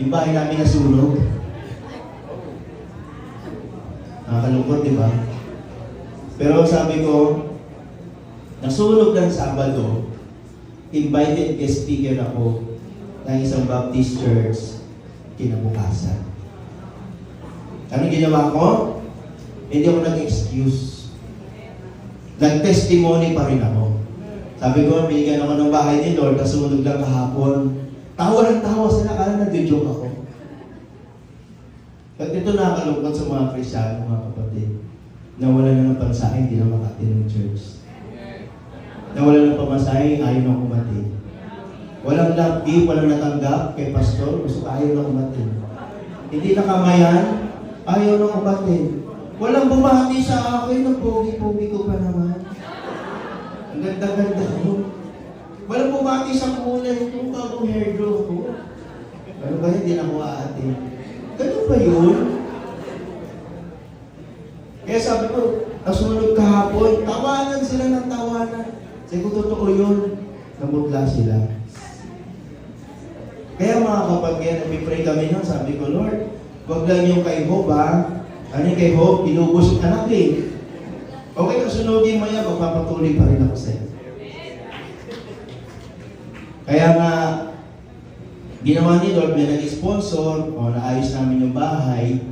Yung bahay namin nasunog. Nakakalungkot, di ba? Pero sabi ko, nasunog ng Sabado, invited guest speaker ako ng isang Baptist church kinabukasan. Ano ginawa ko? Hindi ako nag-excuse. Nag-testimony pa rin ako. Sabi ko, binigyan ako ng bahay ni Lord, nasunog lang kahapon. Tawa ng tawa sila, kala nag-joke ako. At ito nakakalungkot sa mga Kristyano, mga kapatid. Nawala na ng pansahe, hindi na makati ng church. Nawala ng pamasahe, ayaw na kumatid. Walang love gift, walang natanggap kay pastor, gusto ayaw na kumatid. Hindi nakamayan, ayaw na kumatid. Walang bumati sa akin, ang pogi-pogi ko pa naman. Ang ganda-ganda ko. Walang bumati sa kulay ko, bagong hairdo ko. Ano ba, hindi na ko aatin. Ganun ba yun? Kaya sabi ko, nasunog kahapon, tawanan sila ng tawanan. Sabi ko, totoo yun. Namutla sila. Kaya mga kapatid, nag-pray kami nun, sabi ko, Lord, wag lang yung kay Hope, ha? Ano yung kay Hope? Inubos yung anak, eh. Okay, kasunogin mo yan, magpapatuloy pa rin ako sa'yo. Kaya nga, ginawa ni Lord, may nag-sponsor, o naayos namin yung bahay,